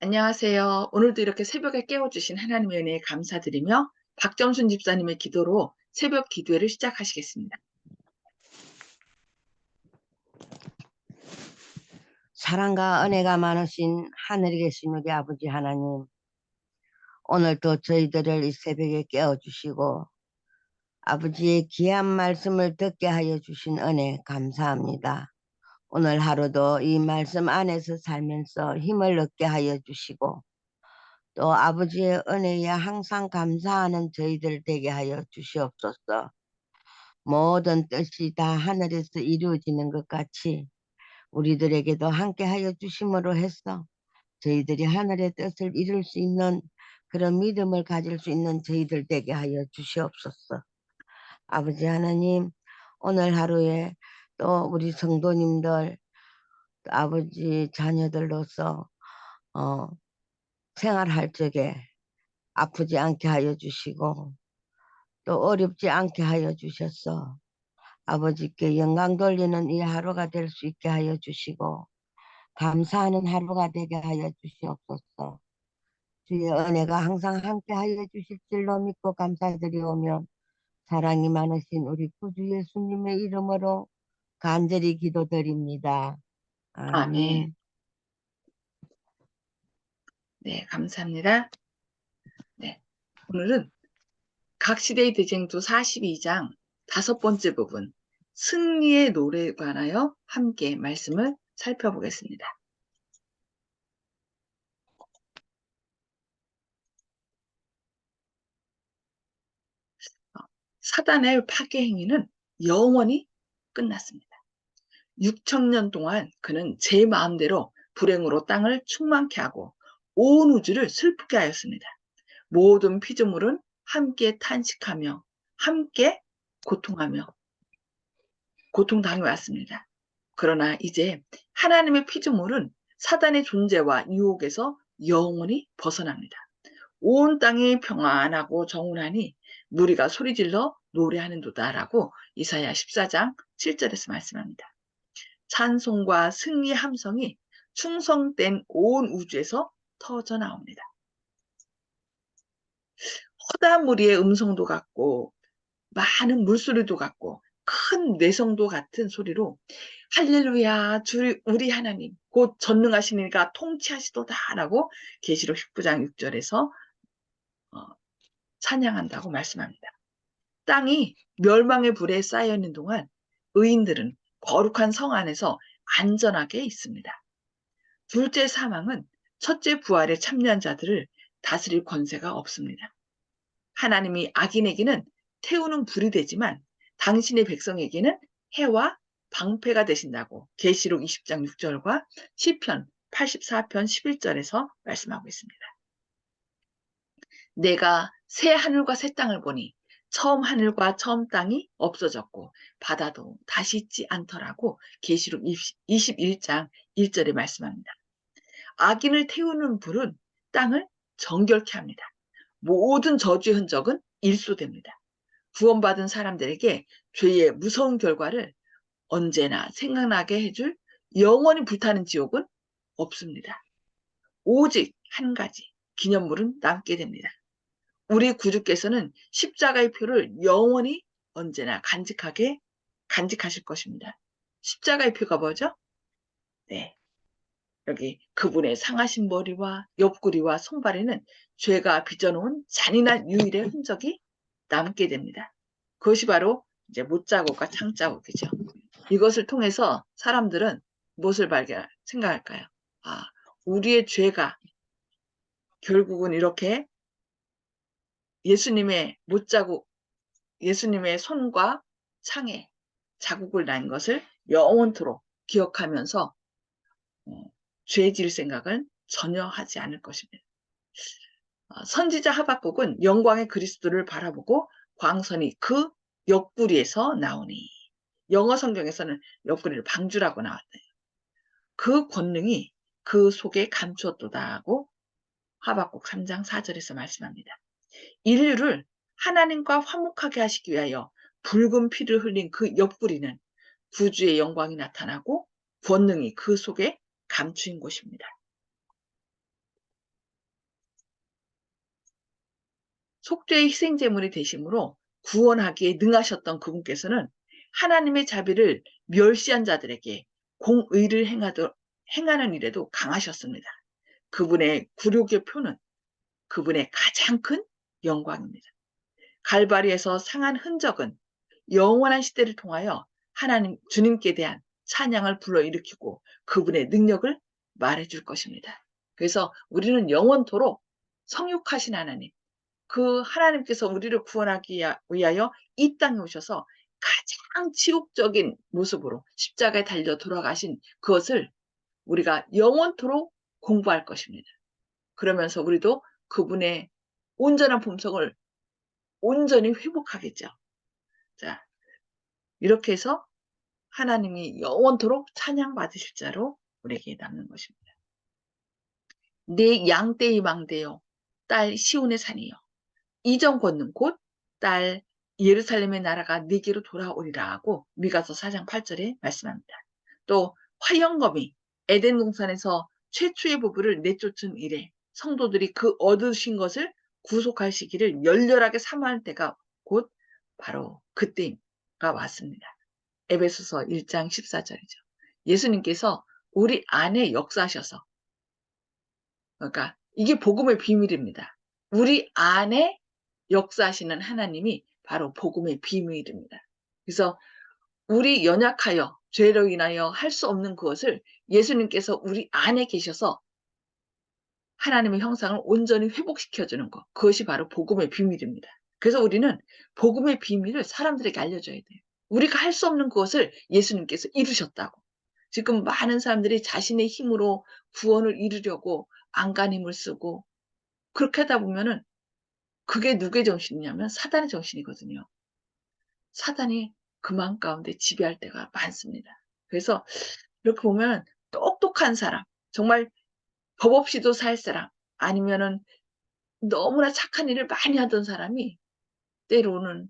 안녕하세요. 오늘도 이렇게 새벽에 깨워주신 하나님의 은혜에 감사드리며 박정순 집사님의 기도로 새벽 기도회를 시작하시겠습니다. 사랑과 은혜가 많으신 하늘에 계신 우리 아버지 하나님, 오늘도 저희들을 이 새벽에 깨워주시고 아버지의 귀한 말씀을 듣게 하여 주신 은혜 감사합니다. 오늘 하루도 이 말씀 안에서 살면서 힘을 얻게 하여 주시고 또 아버지의 은혜에 항상 감사하는 저희들 되게 하여 주시옵소서. 모든 뜻이 다 하늘에서 이루어지는 것 같이 우리들에게도 함께 하여 주심으로 해서 저희들이 하늘의 뜻을 이룰 수 있는 그런 믿음을 가질 수 있는 저희들 되게 하여 주시옵소서. 아버지 하나님, 오늘 하루에 또 우리 성도님들, 또 아버지 자녀들로서 생활할 적에 아프지 않게 하여 주시고 또 어렵지 않게 하여 주셔서 아버지께 영광 돌리는 이 하루가 될 수 있게 하여 주시고 감사하는 하루가 되게 하여 주시옵소서. 주의 은혜가 항상 함께 하여 주실 줄로 믿고 감사드리오며 사랑이 많으신 우리 구주 예수님의 이름으로 간절히 기도드립니다. 아멘. 아멘. 네, 감사합니다. 네, 오늘은 각시대의 대쟁투 42장 5번째 부분 승리의 노래에 관하여 함께 말씀을 살펴보겠습니다. 사단의 파괴 행위는 영원히 끝났습니다. 6천년 동안 그는 제 마음대로 불행으로 땅을 충만케 하고 온 우주를 슬프게 하였습니다. 모든 피조물은 함께 탄식하며 함께 고통당해왔습니다. 그러나 이제 하나님의 피조물은 사단의 존재와 유혹에서 영원히 벗어납니다. 온 땅이 평안하고 정운하니 무리가 소리질러 노래하는도다라고 이사야 14장 7절에서 말씀합니다. 찬송과 승리의 함성이 충성된 온 우주에서 터져 나옵니다. 허다한 무리의 음성도 같고 많은 물소리도 같고 큰 뇌성도 같은 소리로 할렐루야 주 우리 하나님 곧 전능하시니까 통치하시도다라고 계시록 19장 6절에서 찬양한다고 말씀합니다. 땅이 멸망의 불에 쌓여 있는 동안 의인들은 거룩한 성 안에서 안전하게 있습니다. 둘째 사망은 첫째 부활에 참여한 자들을 다스릴 권세가 없습니다. 하나님이 악인에게는 태우는 불이 되지만 당신의 백성에게는 해와 방패가 되신다고 계시록 20장 6절과 시편 84편 11절에서 말씀하고 있습니다. 내가 새 하늘과 새 땅을 보니 처음 하늘과 처음 땅이 없어졌고 바다도 다시 있지 않더라고 계시록 21장 1절에 말씀합니다. 악인을 태우는 불은 땅을 정결케 합니다. 모든 저주의 흔적은 일소됩니다. 구원받은 사람들에게 죄의 무서운 결과를 언제나 생각나게 해줄 영원히 불타는 지옥은 없습니다. 오직 한 가지 기념물은 남게 됩니다. 우리 구주께서는 십자가의 표를 영원히 언제나 간직하실 것입니다. 십자가의 표가 뭐죠? 네, 여기 그분의 상하신 머리와 옆구리와 손발에는 죄가 빚어놓은 잔인한 유일의 흔적이 남게 됩니다. 그것이 바로 이제 못자국과 창자국이죠. 이것을 통해서 사람들은 무엇을 생각할까요? 아, 우리의 죄가 결국은 이렇게 예수님의 못자국, 예수님의 손과 창에 자국을 난 것을 영원토록 기억하면서 죄 지을 생각은 전혀 하지 않을 것입니다. 선지자 하박국은 영광의 그리스도를 바라보고 광선이 그 옆구리에서 나오니 영어 성경에서는 옆구리를 방주라고 나왔대요. 그 권능이 그 속에 감추었도다 하고 하박국 3장 4절에서 말씀합니다. 인류를 하나님과 화목하게 하시기 위하여 붉은 피를 흘린 그 옆구리는 구주의 영광이 나타나고 권능이 그 속에 감추인 곳입니다. 속죄의 희생제물이 되심으로 구원하기에 능하셨던 그분께서는 하나님의 자비를 멸시한 자들에게 공의를 행하는 일에도 강하셨습니다. 그분의 굴욕의 표는 그분의 가장 큰 영광입니다. 갈바리에서 상한 흔적은 영원한 시대를 통하여 하나님 주님께 대한 찬양을 불러일으키고 그분의 능력을 말해줄 것입니다. 그래서 우리는 영원토록 성육하신 하나님, 그 하나님께서 우리를 구원하기 위하여 이 땅에 오셔서 가장 지옥적인 모습으로 십자가에 달려 돌아가신 그것을 우리가 영원토록 공부할 것입니다. 그러면서 우리도 그분의 온전한 품성을 온전히 회복하겠죠. 자, 이렇게 해서 하나님이 영원토록 찬양받으실 자로 우리에게 남는 것입니다. 내 양떼의 망대요, 딸 시온의 산이요, 이전 걷는 곳, 딸 예루살렘의 나라가 네게로 돌아오리라 하고 미가서 4장 8절에 말씀합니다. 또 화영검이 에덴 동산에서 최초의 부부를 내쫓은 이래 성도들이 그 얻으신 것을 구속할 시기를 열렬하게 사모할 때가 곧 바로 그때가 왔습니다. 에베소서 1장 14절이죠. 예수님께서 우리 안에 역사하셔서, 그러니까 이게 복음의 비밀입니다. 우리 안에 역사하시는 하나님이 바로 복음의 비밀입니다. 그래서 우리 연약하여 죄로 인하여 할 수 없는 그것을 예수님께서 우리 안에 계셔서 하나님의 형상을 온전히 회복시켜주는 것, 그것이 바로 복음의 비밀입니다. 그래서 우리는 복음의 비밀을 사람들에게 알려줘야 돼요. 우리가 할 수 없는 그것을 예수님께서 이루셨다고. 지금 많은 사람들이 자신의 힘으로 구원을 이루려고 안간힘을 쓰고 그렇게 하다 보면은 그게 누구의 정신이냐면 사단의 정신이거든요. 사단이 그 마음 가운데 지배할 때가 많습니다. 그래서 이렇게 보면 똑똑한 사람, 정말 법 없이도 살 사람, 아니면은 너무나 착한 일을 많이 하던 사람이 때로는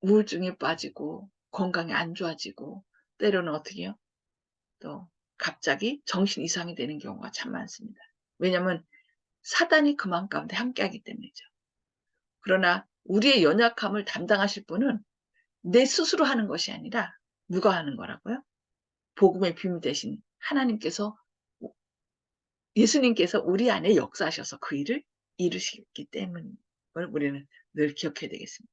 우울증에 빠지고 건강이 안 좋아지고 때로는 어떻게 해요? 또 갑자기 정신 이상이 되는 경우가 참 많습니다. 왜냐하면 사단이 그 마음 가운데 함께하기 때문이죠. 그러나 우리의 연약함을 담당하실 분은 내 스스로 하는 것이 아니라 누가 하는 거라고요? 복음의 비밀 대신 하나님께서, 예수님께서 우리 안에 역사하셔서 그 일을 이루시기 때문을 우리는 늘 기억해야 되겠습니다.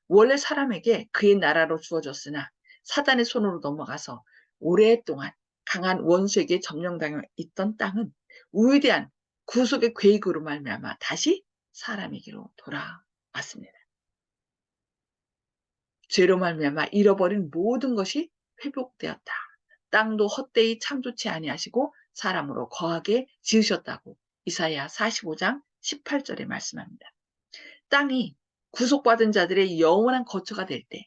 원래 사람에게 그의 나라로 주어졌으나 사단의 손으로 넘어가서 오랫동안 강한 원수에게 점령당해 있던 땅은 위대한 구속의 계획으로 말미암아 다시 사람에게로 돌아왔습니다. 죄로 말미암아 잃어버린 모든 것이 회복되었다. 땅도 헛되이 참 좋지 아니하시고 사람으로 거하게 지으셨다고 이사야 45장 18절에 말씀합니다. 땅이 구속받은 자들의 영원한 거처가 될 때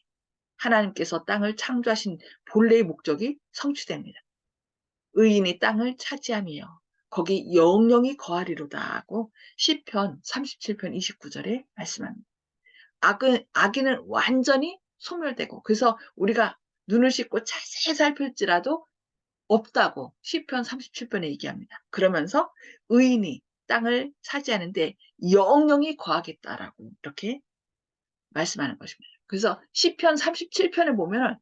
하나님께서 땅을 창조하신 본래의 목적이 성취됩니다. 의인이 땅을 차지하며 거기 영영이 거하리로다 하고 시편 37편 29절에 말씀합니다. 악인은 완전히 소멸되고, 그래서 우리가 눈을 씻고 자세히 살필지라도 없다고 시편 37편에 얘기합니다. 그러면서 의인이 땅을 차지하는데 영영이 거하겠다라고 이렇게 말씀하는 것입니다. 그래서 시편 37편에 보면은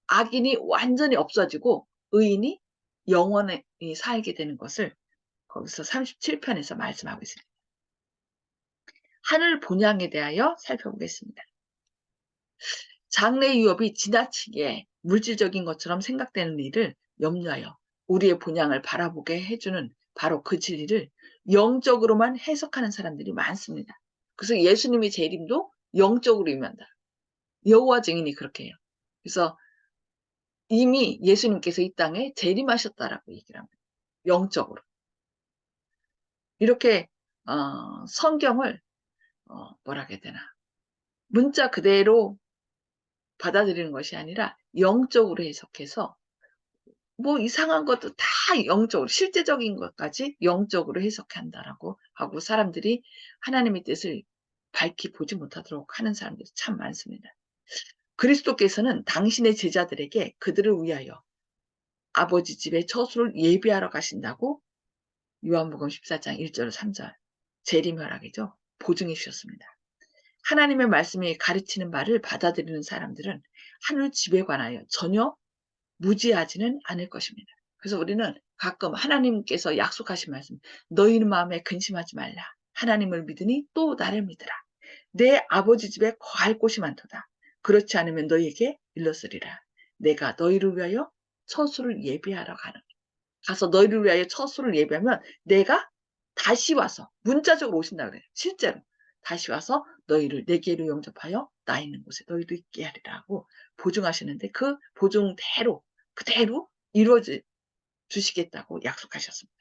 악인이 완전히 없어지고 의인이 영원히 살게 되는 것을 거기서 37편에서 말씀하고 있습니다. 하늘 본향에 대하여 살펴보겠습니다. 장래 유업이 지나치게 물질적인 것처럼 생각되는 일을 염려하여 우리의 본향을 바라보게 해주는 바로 그 진리를 영적으로만 해석하는 사람들이 많습니다. 그래서 예수님의 재림도 영적으로 임한다. 여호와 증인이 그렇게 해요. 그래서 이미 예수님께서 이 땅에 재림하셨다라고 얘기를 합니다. 영적으로. 이렇게 성경을 뭐라 해야 되나, 문자 그대로 받아들이는 것이 아니라 영적으로 해석해서 뭐 이상한 것도 다 영적으로, 실제적인 것까지 영적으로 해석한다라고 하고 사람들이 하나님의 뜻을 밝히 보지 못하도록 하는 사람들이 참 많습니다. 그리스도께서는 당신의 제자들에게 그들을 위하여 아버지 집에 처소를 예비하러 가신다고 요한복음 14장 1절 3절 재림혈락이죠. 보증해 주셨습니다. 하나님의 말씀이 가르치는 바를 받아들이는 사람들은 하늘 집에 관하여 전혀 무지하지는 않을 것입니다. 그래서 우리는 가끔 하나님께서 약속하신 말씀, 너희는 마음에 근심하지 말라. 하나님을 믿으니 또 나를 믿으라. 내 아버지 집에 거할 곳이 많도다. 그렇지 않으면 너희에게 일렀으리라. 내가 너희를 위하여 처소를 예비하러 가서 너희를 위하여 처소를 예비하면 내가 다시 와서 문자적으로 오신다 그래요. 실제로 다시 와서 너희를 내게로 영접하여 나 있는 곳에 너희도 있게 하리라고 보증하시는데 그 보증대로 그대로 이루어져 주시겠다고 약속하셨습니다.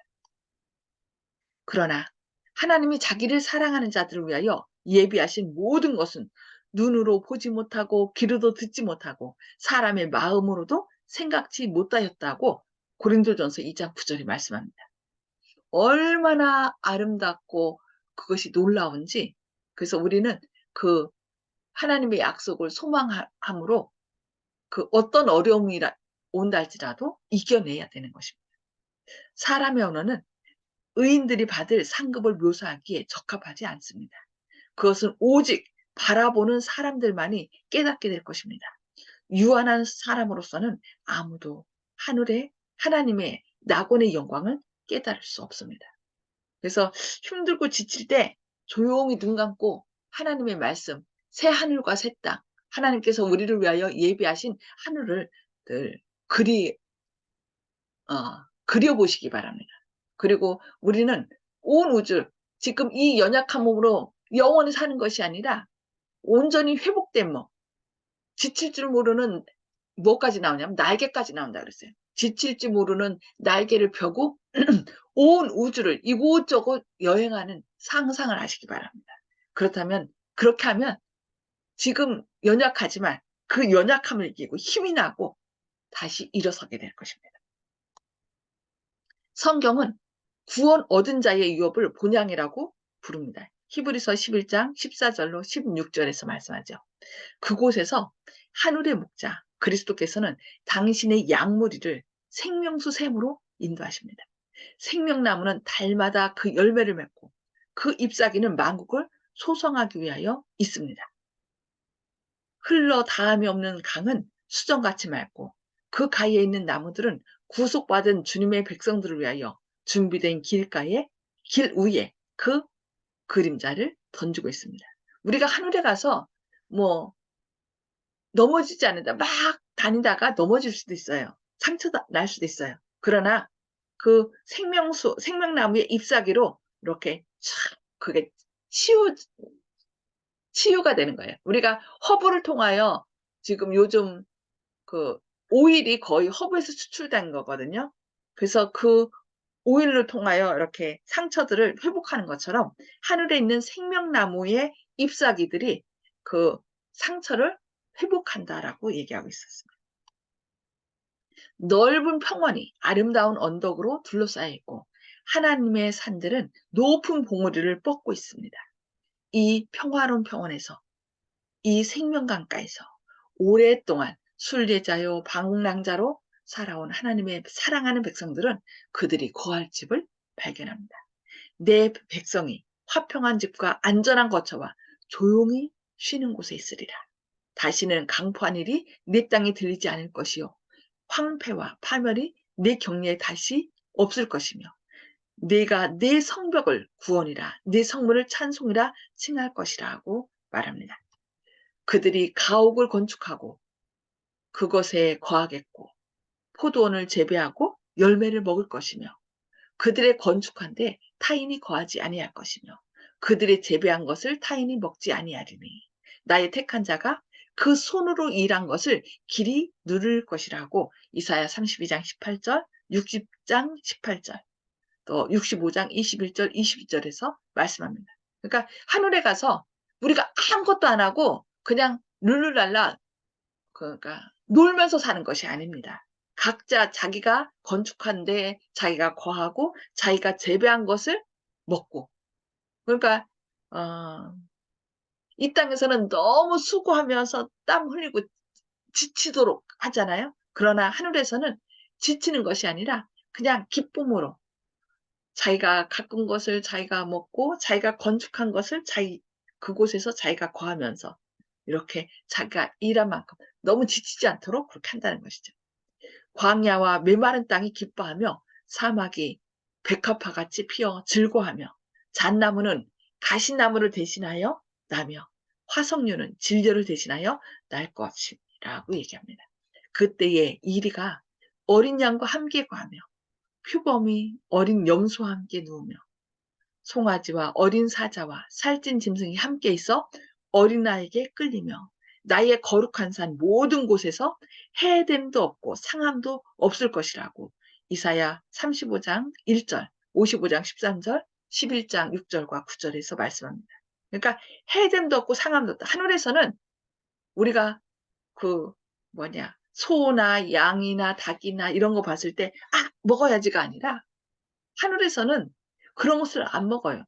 그러나 하나님이 자기를 사랑하는 자들을 위하여 예비하신 모든 것은 눈으로 보지 못하고 귀로도 듣지 못하고 사람의 마음으로도 생각지 못하였다고 고린도전서 2장 9절이 말씀합니다. 얼마나 아름답고 그것이 놀라운지. 그래서 우리는 그 하나님의 약속을 소망함으로 그 어떤 어려움이 온다 할지라도 이겨내야 되는 것입니다. 사람의 언어는 의인들이 받을 상급을 묘사하기에 적합하지 않습니다. 그것은 오직 바라보는 사람들만이 깨닫게 될 것입니다. 유한한 사람으로서는 아무도 하늘의 하나님의 낙원의 영광을 깨달을 수 없습니다. 그래서 힘들고 지칠 때 조용히 눈 감고 하나님의 말씀, 새 하늘과 새 땅, 하나님께서 우리를 위하여 예비하신 하늘을 늘 그려보시기 바랍니다. 그리고 우리는 온 우주, 지금 이 연약한 몸으로 영원히 사는 것이 아니라 온전히 회복된 몸, 지칠 줄 모르는 뭐까지 나오냐면 날개까지 나온다 그랬어요. 지칠지 모르는 날개를 펴고 온 우주를 이곳저곳 여행하는 상상을 하시기 바랍니다. 그렇다면 그렇게 하면 지금 연약하지만 그 연약함을 이기고 힘이 나고 다시 일어서게 될 것입니다. 성경은 구원 얻은 자의 유업을 본향이라고 부릅니다. 히브리서 11장 14절로 16절에서 말씀하죠. 그곳에서 하늘의 목자 그리스도께서는 당신의 양무리를 생명수 샘으로 인도하십니다. 생명나무는 달마다 그 열매를 맺고 그 잎사귀는 만국을 소성하기 위하여 있습니다. 흘러 닿음이 없는 강은 수정같이 맑고 그 가에 있는 나무들은 구속받은 주님의 백성들을 위하여 준비된 길 위에 그 그림자를 던지고 있습니다. 우리가 하늘에 가서 뭐 넘어지지 않는다. 막 다니다가 넘어질 수도 있어요. 상처 날 수도 있어요. 그러나 그 생명나무의 잎사귀로 이렇게 촥 그게 치유가 되는 거예요. 우리가 허브를 통하여 지금 요즘 그 오일이 거의 허브에서 추출된 거거든요. 그래서 그 오일을 통하여 이렇게 상처들을 회복하는 것처럼 하늘에 있는 생명나무의 잎사귀들이 그 상처를 회복한다라고 얘기하고 있었습니다. 넓은 평원이 아름다운 언덕으로 둘러싸여 있고 하나님의 산들은 높은 봉우리를 뻗고 있습니다. 이 평화로운 평원에서 이 생명강가에서 오랫동안 순례자요 방랑자로 살아온 하나님의 사랑하는 백성들은 그들이 거할 집을 발견합니다. 내 백성이 화평한 집과 안전한 거처와 조용히 쉬는 곳에 있으리라. 다시는 강포한 일이 내 땅에 들리지 않을 것이요 황폐와 파멸이 내 격리에 다시 없을 것이며 내가 내 성벽을 구원이라 내 성문을 찬송이라 칭할 것이라고 말합니다. 그들이 가옥을 건축하고 그것에 거하겠고 포도원을 재배하고 열매를 먹을 것이며 그들의 건축한데 타인이 거하지 아니할 것이며 그들의 재배한 것을 타인이 먹지 아니하리니 나의 택한 자가 그 손으로 일한 것을 길이 누릴 것이라고 이사야 32장 18절, 60장 18절, 또 65장 21절, 22절에서 말씀합니다. 그러니까 하늘에 가서 우리가 아무것도 안 하고 그냥 룰루랄라 그러니까 놀면서 사는 것이 아닙니다. 각자 자기가 건축한 데 자기가 거하고 자기가 재배한 것을 먹고 그러니까 이 땅에서는 너무 수고하면서 땀 흘리고 지치도록 하잖아요. 그러나 하늘에서는 지치는 것이 아니라 그냥 기쁨으로 자기가 가꾼 것을 자기가 먹고 자기가 건축한 것을 그곳에서 자기가 거하면서 이렇게 자기가 일한 만큼 너무 지치지 않도록 그렇게 한다는 것이죠. 광야와 메마른 땅이 기뻐하며 사막이 백합화같이 피어 즐거워하며 잣나무는 가시나무를 대신하여 나며 화석류는 진려를 대신하여 날 것이라고 얘기합니다. 그때에 이리가 어린 양과 함께 거하며 표범이 어린 염소와 함께 누우며 송아지와 어린 사자와 살찐 짐승이 함께 있어 어린아이에게 끌리며 나의 거룩한 산 모든 곳에서 해됨도 없고 상함도 없을 것이라고 이사야 35장 1절, 55장 13절, 11장 6절과 9절에서 말씀합니다. 그러니까 해됨도 없고 상함도 없다. 하늘에서는 우리가 그 소나 양이나 닭이나 이런 거 봤을 때 먹어야지가 아니라 하늘에서는 그런 것을 안 먹어요.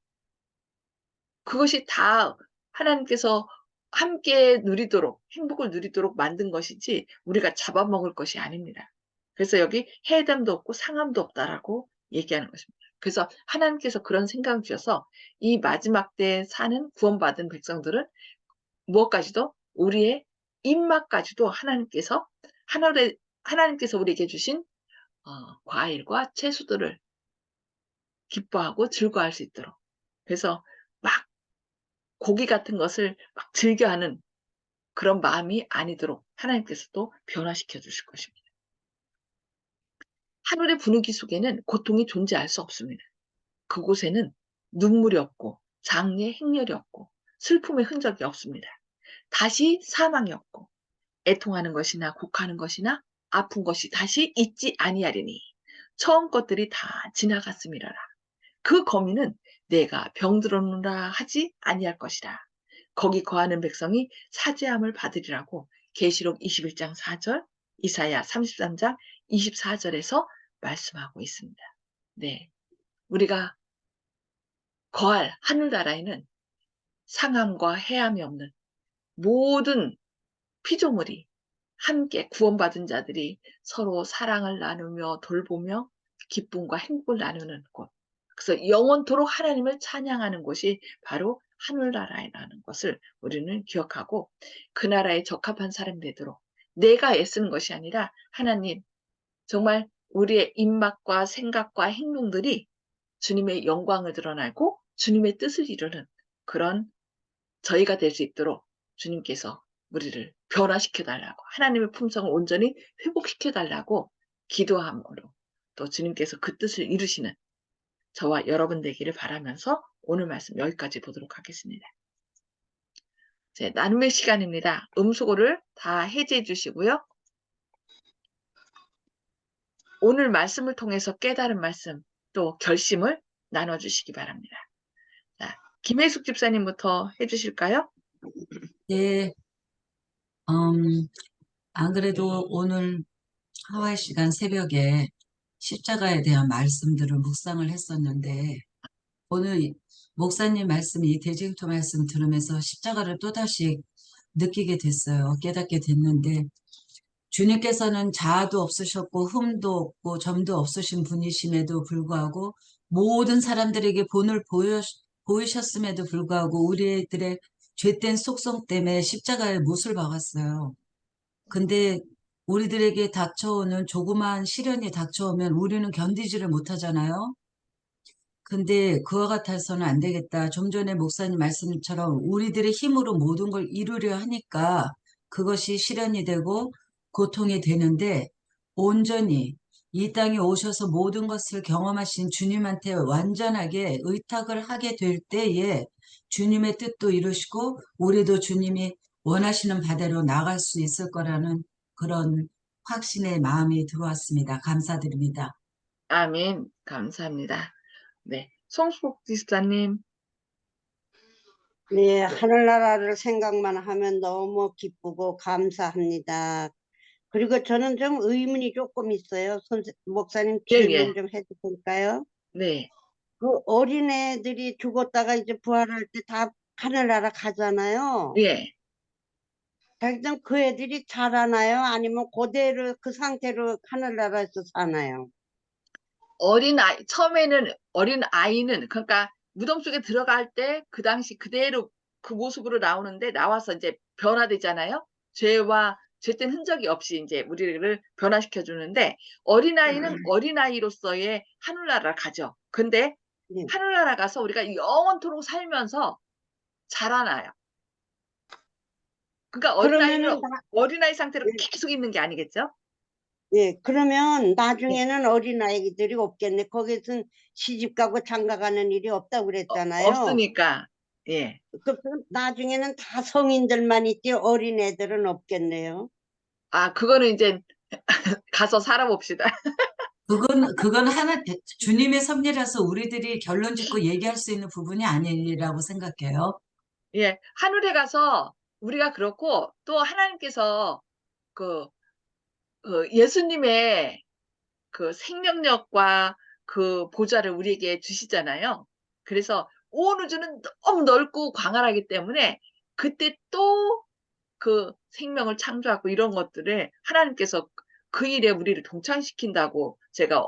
그것이 다 하나님께서 함께 누리도록 행복을 누리도록 만든 것이지 우리가 잡아먹을 것이 아닙니다. 그래서 여기 해담도 없고 상함도 없다라고 얘기하는 것입니다. 그래서 하나님께서 그런 생각을 주셔서 이 마지막 때에 사는 구원받은 백성들은 무엇까지도 우리의 입맛까지도 하나님께서 우리에게 주신 과일과 채소들을 기뻐하고 즐거워할 수 있도록 그래서 막 고기 같은 것을 막 즐겨하는 그런 마음이 아니도록 하나님께서 또 변화시켜 주실 것입니다. 하늘의 분위기 속에는 고통이 존재할 수 없습니다. 그곳에는 눈물이 없고 장례 행렬이 없고 슬픔의 흔적이 없습니다. 다시 사망이 없고 애통하는 것이나 곡하는 것이나 아픈 것이 다시 있지 아니하리니 처음 것들이 다 지나갔음이라라. 그 거미는 내가 병들었노라 하지 아니할 것이라. 거기 거하는 백성이 사죄함을 받으리라고 계시록 21장 4절, 이사야 33장 24절에서 말씀하고 있습니다. 네, 우리가 거할 하늘나라에는 상함과 해함이 없는 모든 피조물이 함께 구원받은 자들이 서로 사랑을 나누며 돌보며 기쁨과 행복을 나누는 곳. 그래서 영원토록 하나님을 찬양하는 곳이 바로 하늘나라라는 것을 우리는 기억하고 그 나라에 적합한 사람이 되도록 내가 애쓰는 것이 아니라 하나님 정말 우리의 입맛과 생각과 행동들이 주님의 영광을 드러나고 주님의 뜻을 이루는 그런 저희가 될 수 있도록 주님께서 우리를 변화시켜 달라고 하나님의 품성을 온전히 회복시켜 달라고 기도함으로 또 주님께서 그 뜻을 이루시는 저와 여러분 되기를 바라면서 오늘 말씀 여기까지 보도록 하겠습니다. 네, 나눔의 시간입니다. 음수고를 다 해제해 주시고요. 오늘 말씀을 통해서 깨달은 말씀 또 결심을 나눠주시기 바랍니다. 자, 김혜숙 집사님부터 해주실까요? 네, 안 그래도 오늘 하와이 시간 새벽에 십자가에 대한 말씀들을 묵상을 했었는데, 오늘 목사님 이 대징토 말씀 들으면서 십자가를 또다시 느끼게 됐어요. 깨닫게 됐는데, 주님께서는 자아도 없으셨고, 흠도 없고, 점도 없으신 분이심에도 불구하고, 모든 사람들에게 본을 보이셨음에도 불구하고, 우리들의 죄된 속성 때문에 십자가에 못을 박았어요. 근데 우리들에게 닥쳐오는 조그마한 시련이 닥쳐오면 우리는 견디지를 못하잖아요. 근데 그와 같아서는 안 되겠다. 좀 전에 목사님 말씀처럼 우리들의 힘으로 모든 걸 이루려 하니까 그것이 시련이 되고 고통이 되는데 온전히 이 땅에 오셔서 모든 것을 경험하신 주님한테 완전하게 의탁을 하게 될 때에 주님의 뜻도 이루시고 우리도 주님이 원하시는 바대로 나갈 수 있을 거라는 그런 확신의 마음이 들어왔습니다. 감사드립니다. 아멘. 감사합니다. 네, 송숙 집사님. 네, 하늘나라를 생각만 하면 너무 기쁘고 감사합니다. 그리고 저는 좀 의문이 조금 있어요. 목사님 예, 질문 예. 좀 해도 될까요? 네, 그 어린애들이 죽었다가 이제 부활할 때 다 하늘나라 가잖아요. 예. 그럼 그 애들이 자라나요? 아니면 그대로 그 상태로 하늘나라에서 사나요? 처음에는 어린 아이는, 그러니까 무덤 속에 들어갈 때 그 당시 그대로 그 모습으로 나오는데, 나와서 이제 변화되잖아요. 죄 땐 흔적이 없이 이제 우리를 변화시켜 주는데, 어린아이는 어린아이로서의 하늘나라 가죠. 근데 네. 하늘나라 가서 우리가 영원토록 살면서 자라나요. 그러니까 그러면은 어린아이 상태로 예, 계속 있는 게 아니겠죠? 예, 그러면 네. 나중에는 어린아이들이 없겠네. 거기서 시집 가고 장가 가는 일이 없다고 그랬잖아요. 없으니까. 예. 그럼 나중에는 다 성인들만 있지 어린애들은 없겠네요. 그거는 이제 가서 살아봅시다. 그건 주님의 섭리라서 우리들이 결론 짓고 얘기할 수 있는 부분이 아니라고 생각해요. 예. 하늘에 가서 우리가 그렇고, 또 하나님께서 그, 예수님의 그 생명력과 그 보좌를 우리에게 주시잖아요. 그래서 온 우주는 너무 넓고 광활하기 때문에 그때 또 그 생명을 창조하고 이런 것들을 하나님께서 그 일에 우리를 동참시킨다고 제가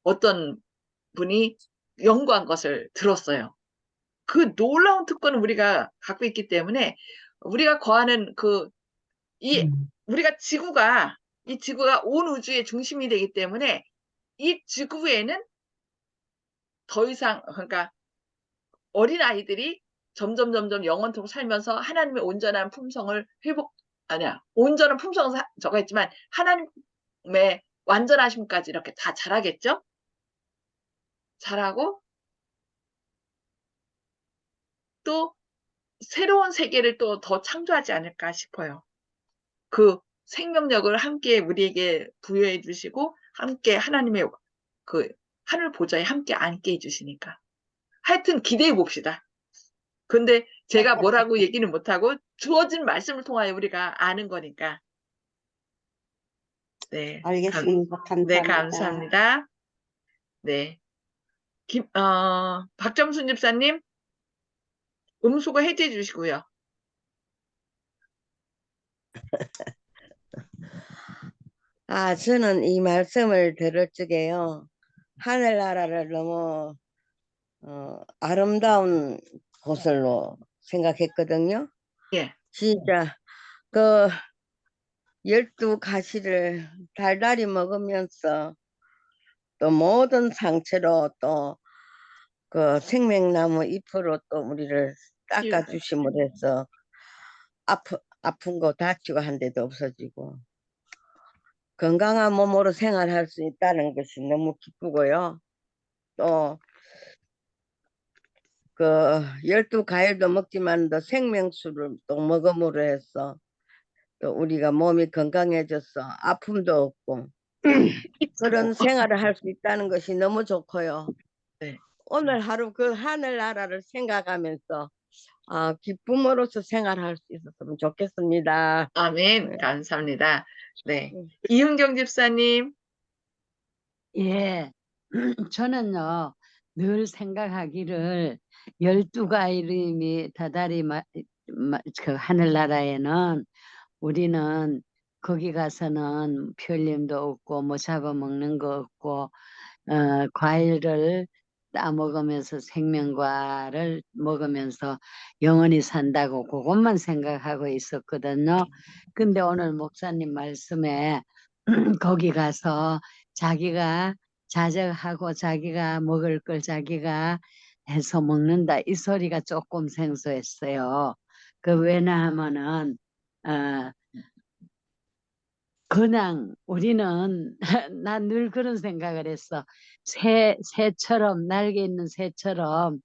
어떤 분이 연구한 것을 들었어요. 그 놀라운 특권을 우리가 갖고 있기 때문에, 우리가 거하는 음. 이 지구가 온 우주의 중심이 되기 때문에, 이 지구에는 더 이상, 그러니까 어린아이들이 점점 영원토록 살면서 하나님의 온전한 품성을 온전한 품성은 저거 했지만 하나님의 완전하심까지 이렇게 다 자라겠죠? 자라고 또 새로운 세계를 또 더 창조하지 않을까 싶어요. 그 생명력을 함께 우리에게 부여해 주시고, 함께 하나님의 그 하늘 보좌에 함께 앉게 해 주시니까. 하여튼 기대해 봅시다. 근데 제가 뭐라고 얘기는 못하고 주어진 말씀을 통하여 우리가 아는 거니까. 네. 알겠습니다. 네, 감사합니다. 감사합니다. 네. 박점순 집사님, 음수거 해제해 주시고요. 저는 이 말씀을 들을 적에요. 하늘나라를 너무 아름다운 곳으로 생각했거든요. 예. 진짜 그 12가시를 달달이 먹으면서 또 모든 상처로 또 그 생명나무 잎으로 또 우리를 닦아주심으로 해서 아픈 거 다치고 한 데도 없어지고 건강한 몸으로 생활할 수 있다는 것이 너무 기쁘고요. 또 그 12과일도 먹지만 또 생명수를 또 먹음으로 해서 또 우리가 몸이 건강해져서 아픔도 없고 그런 생활을 할 수 있다는 것이 너무 좋고요. 네. 오늘 하루 그 하늘나라를 생각하면서 기쁨으로서 생활할 수 있었으면 좋겠습니다. 아멘. 감사합니다. 네. 이은경 집사님. 예, 저는요, 늘 생각하기를 12가일이 다달이 그 하늘나라에는 우리는 거기 가서는 별림도 없고 뭐 잡아먹는 거 없고 과일을 따먹으면서 생명과를 먹으면서 영원히 산다고 그것만 생각하고 있었거든요. 근데 오늘 목사님 말씀에 거기 가서 자기가 자적하고 자기가 먹을 걸 자기가 해서 먹는다 이 소리가 조금 생소했어요. 왜냐하면은 그냥 우리는 난 늘 그런 생각을 했어. 새처럼 날개 있는 새처럼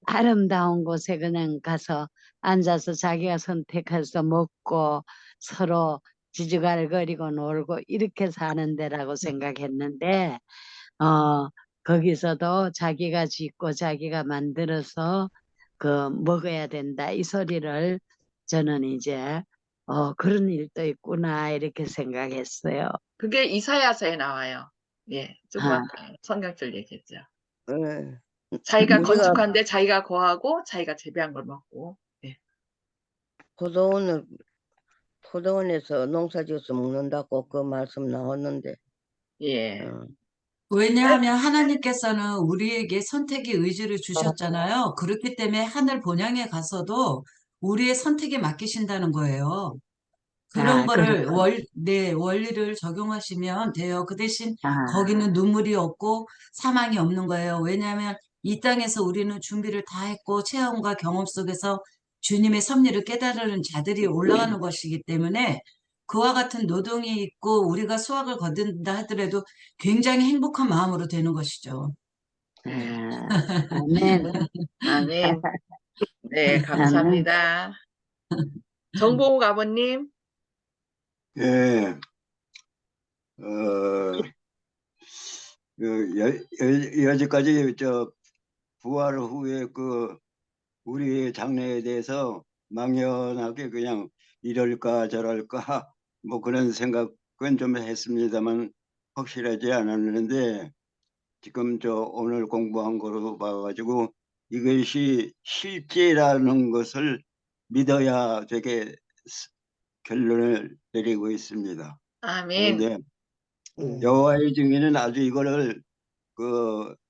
아름다운 곳에 그냥 가서 앉아서 자기가 선택해서 먹고 서로 지지갈거리고 놀고 이렇게 사는 데라고 생각했는데 거기서도 자기가 짓고 자기가 만들어서 먹어야 된다 이 소리를 저는 이제 그런 일도 있구나 이렇게 생각했어요. 그게 이사야서에 나와요. 예. 조금 아, 아까 성경절 얘기했죠. 예. 자기가 우리가 건축한데 자기가 거하고 자기가 재배한 걸 먹고. 예. 포도원에서 농사지어서 먹는다고 그 말씀 나왔는데 예. 어, 왜냐하면 하나님께서는 우리에게 선택의 의지를 주셨잖아요. 그렇기 때문에 하늘 본향에 가서도 우리의 선택에 맡기신다는 거예요. 그런 아, 거를 그렇군. 네, 원리를 적용하시면 돼요. 그 대신 아, 거기는 눈물이 없고 사망이 없는 거예요. 왜냐하면 이 땅에서 우리는 준비를 다 했고 체험과 경험 속에서 주님의 섭리를 깨달은 자들이 올라가는 것이기 때문에 그와 같은 노동이 있고 우리가 수확을 거둔다 하더라도 굉장히 행복한 마음으로 되는 것이죠. 아, 아멘, 아멘. 네, 아멘. 감사합니다. 정봉욱 아버님. 예, 어, 여지까지 부활 후에 우리 장래에 대해서 막연하게 그냥 이럴까 저럴까 뭐 그런 생각은 좀 했습니다만 확실하지 않았는데 지금 오늘 공부한 거로 봐가지고 이것이 실제라는 것을 믿어야 되게 결론을 내리고 있습니다. 아멘. 그런데 여호와의 증인은 아주 이거를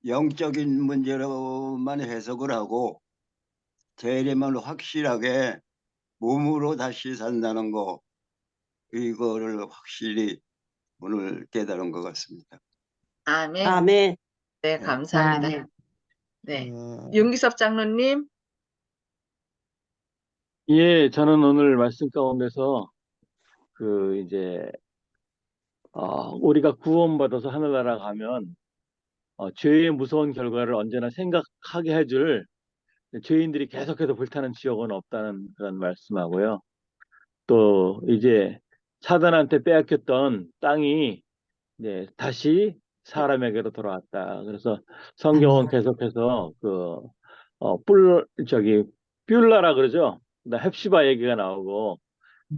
영적인 문제로만 해석을 하고 재림은 확실하게 몸으로 다시 산다는 거 이거를 확실히 오늘 깨달은 것 같습니다. 아멘. 아멘. 네, 네. 감사합니다. 아멘. 네. 윤기섭 장로님. 예, 저는 오늘 말씀 가운데서 이제 우리가 구원받아서 하늘나라 가면 죄의 무서운 결과를 언제나 생각하게 해줄 죄인들이 계속해서 불타는 지옥은 없다는 그런 말씀하고요. 또 이제 사단한테 빼앗겼던 땅이 이제 다시 사람에게로 돌아왔다. 그래서 성경은 계속해서 뷸라라 그러죠. 헵시바 얘기가 나오고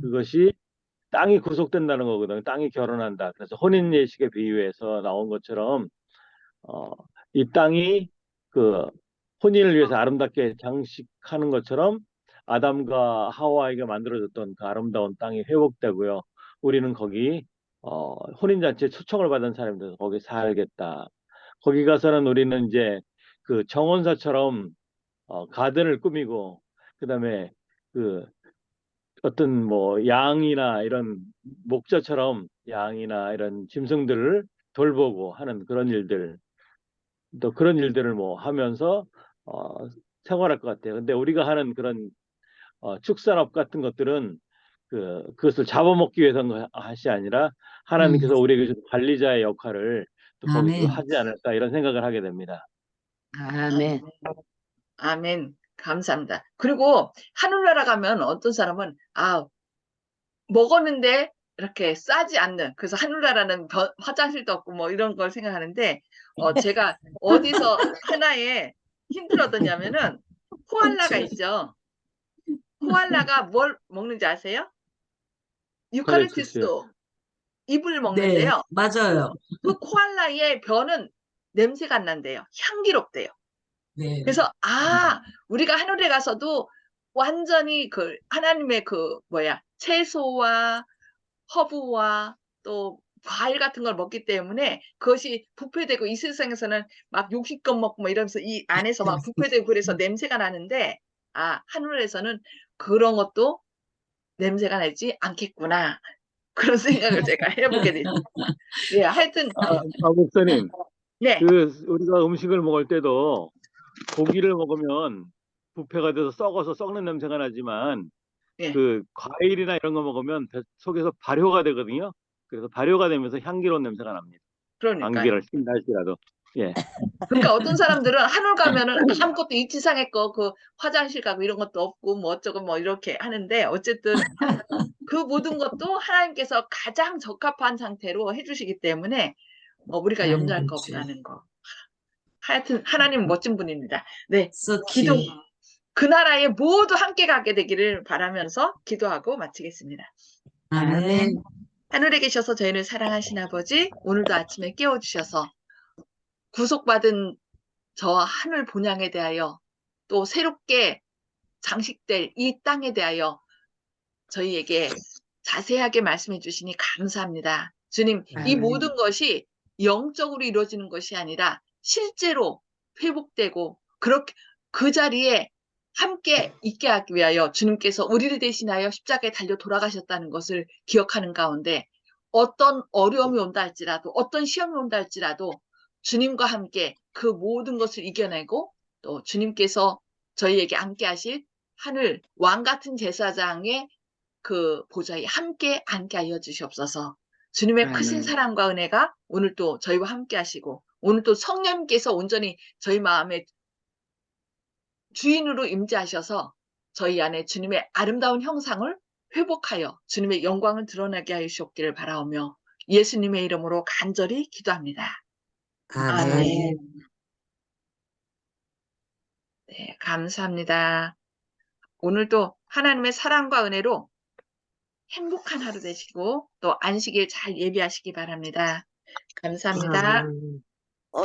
그것이 땅이 구속된다는 거거든요. 땅이 결혼한다. 그래서 혼인 예식에 비유해서 나온 것처럼 어, 이 땅이 그 혼인을 위해서 아름답게 장식하는 것처럼 아담과 하와에게 만들어졌던 그 아름다운 땅이 회복되고요. 우리는 거기 혼인잔치에 초청을 받은 사람들 거기 살겠다. 거기 가서는 우리는 이제 그 정원사처럼 가든을 꾸미고 그다음에 그 어떤 뭐 양이나 이런 목자처럼 양이나 이런 짐승들을 돌보고 하는 그런 일들 또 그런 일들을 뭐 하면서 어, 생활할 것 같아요. 근데 우리가 하는 그런 축산업 같은 것들은 그것을 잡아먹기 위해서 한 것이 아니라 음, 하나님께서 우리에게 준 관리자의 역할을 또 거기서 아멘. 하지 않을까 이런 생각을 하게 됩니다. 아멘. 아멘. 감사합니다. 그리고 하늘나라 가면 어떤 사람은 먹었는데 이렇게 싸지 않는 그래서 하늘나라는 화장실도 없고 뭐 이런 걸 생각하는데 제가 어디서 하나의 힌트를 얻었냐면은 코알라가 있죠. 코알라가 뭘 먹는지 아세요? 유칼립투스 콜렉투스요. 잎을 네, 먹는데요. 맞아요. 그 코알라의 벼는 냄새가 안 난대요. 향기롭대요. 네. 그래서 우리가 하늘에 가서도 완전히 하나님의 채소와 허브와 또 과일 같은 걸 먹기 때문에 그것이 부패되고 이 세상에서는 막 육식껏 먹고 뭐 이러면서 이 안에서 막 부패되고 그래서 냄새가 나는데 하늘에서는 그런 것도 냄새가 나지 않겠구나. 그런 생각을 제가 해보게 됐습니다. 예, 하여튼 목사님, 네, 우리가 음식을 먹을 때도 고기를 먹으면 부패가 돼서 썩어서 썩는 냄새가 나지만 예, 그 과일이나 이런 거 먹으면 속에서 발효가 되거든요. 그래서 발효가 되면서 향기로운 냄새가 납니다. 그러니까요. 감기를 쉰다 할지라도. 예. 그러니까 어떤 사람들은 하늘 가면은 아무것도 이치상했고 화장실 가고 이런 것도 없고 뭐 어쩌고 뭐 이렇게 하는데 어쨌든 그 모든 것도 하나님께서 가장 적합한 상태로 해주시기 때문에 우리가 염려할 거 그렇지. 없다는 거. 하여튼 하나님 멋진 분입니다. 네, So 기도 cute. 그 나라에 모두 함께 가게 되기를 바라면서 기도하고 마치겠습니다. 아멘. 하늘에 계셔서 저희를 사랑하신 아버지, 오늘도 아침에 깨워주셔서 구속받은 저 하늘 본향에 대하여 또 새롭게 장식될 이 땅에 대하여 저희에게 자세하게 말씀해 주시니 감사합니다. 주님, 이 아멘. 모든 것이 영적으로 이루어지는 것이 아니라 실제로 회복되고 그렇게 그 자리에 함께 있게 하기 위하여 주님께서 우리를 대신하여 십자가에 달려 돌아가셨다는 것을 기억하는 가운데 어떤 어려움이 온다 할지라도 어떤 시험이 온다 할지라도 주님과 함께 그 모든 것을 이겨내고 또 주님께서 저희에게 함께 하실 하늘 왕 같은 제사장의 그 보좌에 함께 앉게 하여 주시옵소서. 주님의 크신 사랑과 은혜가 오늘 또 저희와 함께 하시고 오늘 또 성령님께서 온전히 저희 마음에 주인으로 임재하셔서 저희 안에 주님의 아름다운 형상을 회복하여 주님의 영광을 드러나게 하여 주옵기를 바라오며 예수님의 이름으로 간절히 기도합니다. 아멘. 네, 감사합니다. 오늘도 하나님의 사랑과 은혜로 행복한 하루 되시고 또 안식일 잘 예비하시기 바랍니다. 감사합니다. 아멘.